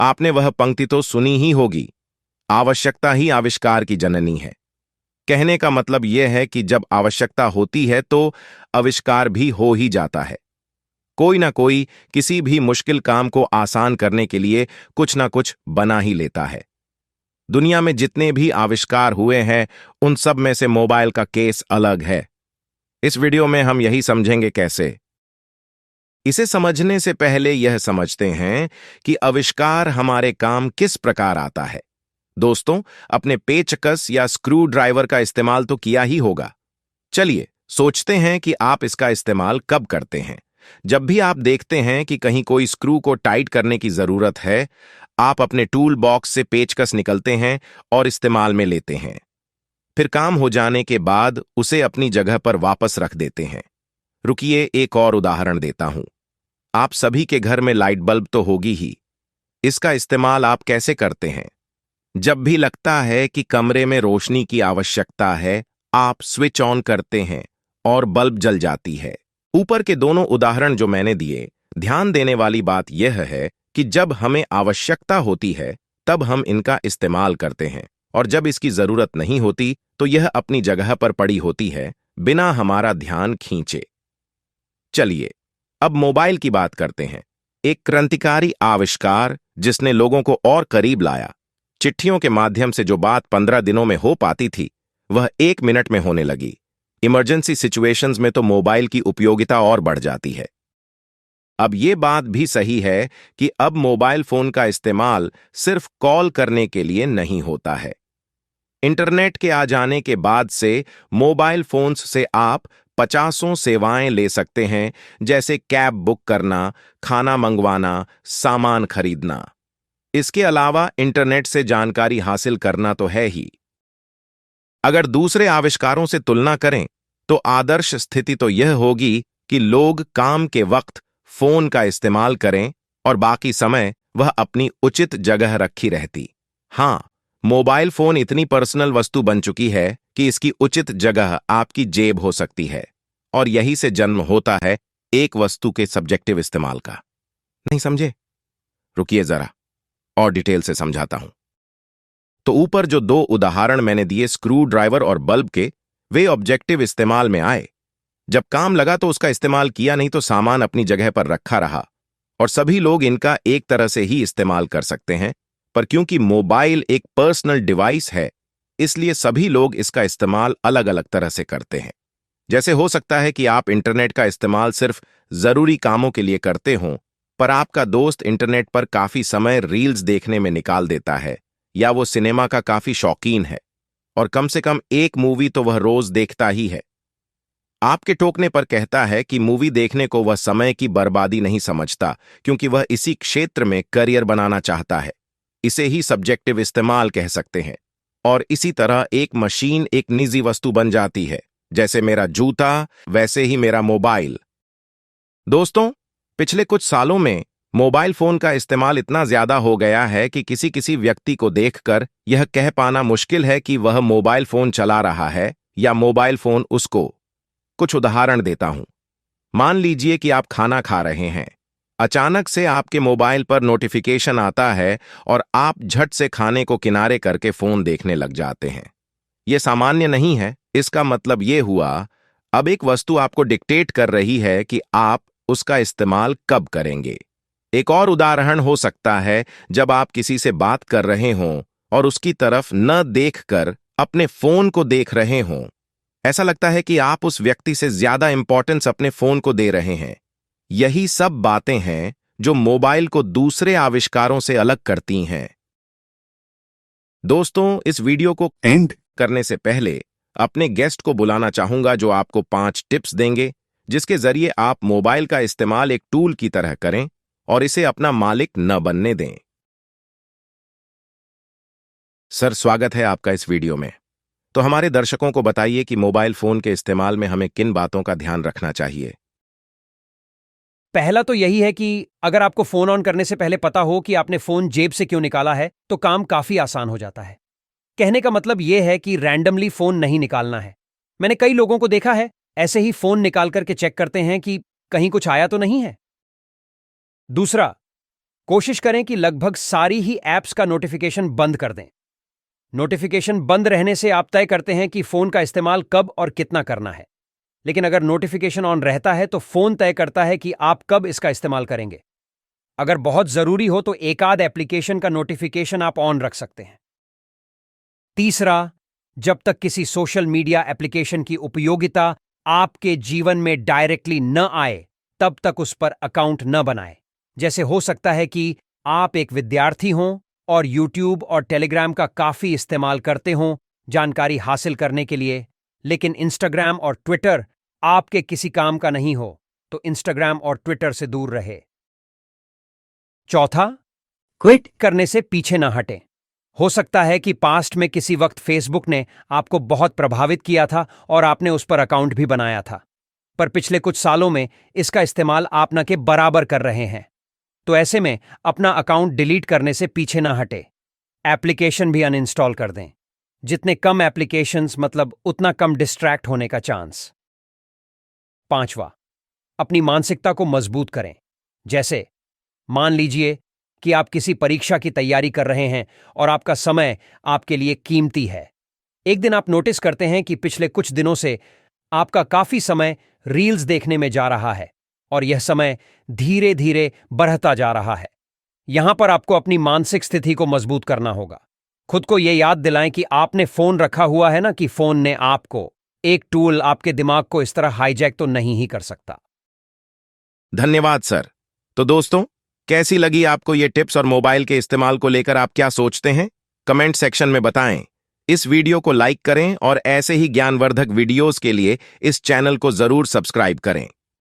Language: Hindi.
आपने वह पंक्ति तो सुनी ही होगी, आवश्यकता ही आविष्कार की जननी है। कहने का मतलब यह है कि जब आवश्यकता होती है तो आविष्कार भी हो ही जाता है। कोई ना कोई किसी भी मुश्किल काम को आसान करने के लिए कुछ ना कुछ बना ही लेता है। दुनिया में जितने भी आविष्कार हुए हैं, उन सब में से मोबाइल का केस अलग है। इस वीडियो में हम यही समझेंगे कैसे। इसे समझने से पहले यह समझते हैं कि आविष्कार हमारे काम किस प्रकार आता है। दोस्तों, अपने पेचकस या स्क्रू ड्राइवर का इस्तेमाल तो किया ही होगा। चलिए सोचते हैं कि आप इसका इस्तेमाल कब करते हैं। जब भी आप देखते हैं कि कहीं कोई स्क्रू को टाइट करने की जरूरत है, आप अपने टूल बॉक्स से पेचकस निकलते हैं और इस्तेमाल में लेते हैं। फिर काम हो जाने के बाद उसे अपनी जगह पर वापस रख देते हैं। रुकिए, एक और उदाहरण देता हूं। आप सभी के घर में लाइट बल्ब तो होगी ही। इसका इस्तेमाल आप कैसे करते हैं? जब भी लगता है कि कमरे में रोशनी की आवश्यकता है, आप स्विच ऑन करते हैं और बल्ब जल जाती है। ऊपर के दोनों उदाहरण जो मैंने दिए, ध्यान देने वाली बात यह है कि जब हमें आवश्यकता होती है तब हम इनका इस्तेमाल करते हैं, और जब इसकी जरूरत नहीं होती तो यह अपनी जगह पर पड़ी होती है, बिना हमारा ध्यान खींचे। चलिए अब मोबाइल की बात करते हैं। एक क्रांतिकारी आविष्कार जिसने लोगों को और करीब लाया। चिट्ठियों के माध्यम से जो बात 15 दिनों में हो पाती थी, वह 1 मिनट में होने लगी। इमरजेंसी सिचुएशंस में तो मोबाइल की उपयोगिता और बढ़ जाती है। अब यह बात भी सही है कि अब मोबाइल फोन का इस्तेमाल सिर्फ कॉल करने के लिए नहीं होता है। इंटरनेट के आ जाने के बाद से मोबाइल फोन्स से आप 50 सेवाएं ले सकते हैं, जैसे कैब बुक करना, खाना मंगवाना, सामान खरीदना। इसके अलावा इंटरनेट से जानकारी हासिल करना तो है ही। अगर दूसरे आविष्कारों से तुलना करें तो आदर्श स्थिति तो यह होगी कि लोग काम के वक्त फोन का इस्तेमाल करें और बाकी समय वह अपनी उचित जगह रखी रहती। हां, मोबाइल फोन इतनी पर्सनल वस्तु बन चुकी है कि इसकी उचित जगह आपकी जेब हो सकती है, और यही से जन्म होता है एक वस्तु के सब्जेक्टिव इस्तेमाल का। नहीं समझे? रुकिए जरा और डिटेल से समझाता हूं। तो ऊपर जो 2 उदाहरण मैंने दिए, स्क्रू ड्राइवर और बल्ब के, वे ऑब्जेक्टिव इस्तेमाल में आए। जब काम लगा तो उसका इस्तेमाल किया, नहीं तो सामान अपनी जगह पर रखा रहा। और सभी लोग इनका एक तरह से ही इस्तेमाल कर सकते हैं, पर क्योंकि मोबाइल एक पर्सनल डिवाइस है, इसलिए सभी लोग इसका इस्तेमाल अलग अलग तरह से करते हैं। जैसे हो सकता है कि आप इंटरनेट का इस्तेमाल सिर्फ जरूरी कामों के लिए करते हों, पर आपका दोस्त इंटरनेट पर काफी समय रील्स देखने में निकाल देता है, या वो सिनेमा का काफी शौकीन है और कम से कम एक मूवी तो वह रोज देखता ही है। आपके टोकने पर कहता है कि मूवी देखने को वह समय की बर्बादी नहीं समझता, क्योंकि वह इसी क्षेत्र में करियर बनाना चाहता है। इसे ही सब्जेक्टिव इस्तेमाल कह सकते हैं। और इसी तरह एक मशीन एक निजी वस्तु बन जाती है। जैसे मेरा जूता, वैसे ही मेरा मोबाइल। दोस्तों, पिछले कुछ सालों में मोबाइल फोन का इस्तेमाल इतना ज्यादा हो गया है कि किसी किसी व्यक्ति को देखकर यह कह पाना मुश्किल है कि वह मोबाइल फोन चला रहा है या मोबाइल फोन उसको। कुछ उदाहरण देता हूं। मान लीजिए कि आप खाना खा रहे हैं। अचानक से आपके मोबाइल पर नोटिफिकेशन आता है और आप झट से खाने को किनारे करके फोन देखने लग जाते हैं। यह सामान्य नहीं है। इसका मतलब यह हुआ, अब एक वस्तु आपको डिक्टेट कर रही है कि आप उसका इस्तेमाल कब करेंगे। एक और उदाहरण हो सकता है जब आप किसी से बात कर रहे हों और उसकी तरफ न देखकर अपने फोन को देख रहे हों। ऐसा लगता है कि आप उस व्यक्ति से ज्यादा इंपॉर्टेंस अपने फोन को दे रहे हैं। यही सब बातें हैं जो मोबाइल को दूसरे आविष्कारों से अलग करती हैं। दोस्तों, इस वीडियो को एंड करने से पहले अपने गेस्ट को बुलाना चाहूंगा, जो आपको 5 टिप्स देंगे जिसके जरिए आप मोबाइल का इस्तेमाल एक टूल की तरह करें और इसे अपना मालिक न बनने दें। सर, स्वागत है आपका इस वीडियो में। तो हमारे दर्शकों को बताइए कि मोबाइल फोन के इस्तेमाल में हमें किन बातों का ध्यान रखना चाहिए। पहला तो यही है कि अगर आपको फोन ऑन करने से पहले पता हो कि आपने फोन जेब से क्यों निकाला है, तो काम काफी आसान हो जाता है। कहने का मतलब यह है कि रैंडमली फोन नहीं निकालना है। मैंने कई लोगों को देखा है, ऐसे ही फोन निकाल करके चेक करते हैं कि कहीं कुछ आया तो नहीं है। दूसरा, कोशिश करें कि लगभग सारी ही ऐप्स का नोटिफिकेशन बंद कर दें। नोटिफिकेशन बंद रहने से आप तय करते हैं कि फोन का इस्तेमाल कब और कितना करना है, लेकिन अगर नोटिफिकेशन ऑन रहता है तो फोन तय करता है कि आप कब इसका इस्तेमाल करेंगे। अगर बहुत जरूरी हो तो एक आध एप्लीकेशन का नोटिफिकेशन आप ऑन रख सकते हैं। तीसरा, जब तक किसी सोशल मीडिया एप्लीकेशन की उपयोगिता आपके जीवन में डायरेक्टली न आए तब तक उस पर अकाउंट न बनाएं। जैसे हो सकता है कि आप एक विद्यार्थी हों और यूट्यूब और टेलीग्राम का काफी इस्तेमाल करते हों जानकारी हासिल करने के लिए, लेकिन इंस्टाग्राम और ट्विटर आपके किसी काम का नहीं हो, तो इंस्टाग्राम और ट्विटर से दूर रहे। चौथा, क्विट करने से पीछे ना हटें। हो सकता है कि पास्ट में किसी वक्त फेसबुक ने आपको बहुत प्रभावित किया था और आपने उस पर अकाउंट भी बनाया था, पर पिछले कुछ सालों में इसका इस्तेमाल आप न के बराबर कर रहे हैं। तो ऐसे में अपना अकाउंट डिलीट करने से पीछे ना हटे। एप्लीकेशन भी अनइंस्टॉल कर दें। जितने कम एप्लीकेशंस मतलब उतना कम डिस्ट्रैक्ट होने का चांस। पांचवा, अपनी मानसिकता को मजबूत करें। जैसे मान लीजिए कि आप किसी परीक्षा की तैयारी कर रहे हैं और आपका समय आपके लिए कीमती है। एक दिन आप नोटिस करते हैं कि पिछले कुछ दिनों से आपका काफी समय रील्स देखने में जा रहा है और यह समय धीरे धीरे बढ़ता जा रहा है। यहां पर आपको अपनी मानसिक स्थिति को मजबूत करना होगा। खुद को यह याद दिलाएं कि आपने फोन रखा हुआ है ना, कि फोन ने आपको। एक टूल आपके दिमाग को इस तरह हाईजैक तो नहीं ही कर सकता। धन्यवाद सर। तो दोस्तों, कैसी लगी आपको ये टिप्स और मोबाइल के इस्तेमाल को लेकर आप क्या सोचते हैं? कमेंट सेक्शन में बताएं। इस वीडियो को लाइक करें और ऐसे ही ज्ञानवर्धक वीडियोस के लिए इस चैनल को जरूर सब्सक्राइब करें।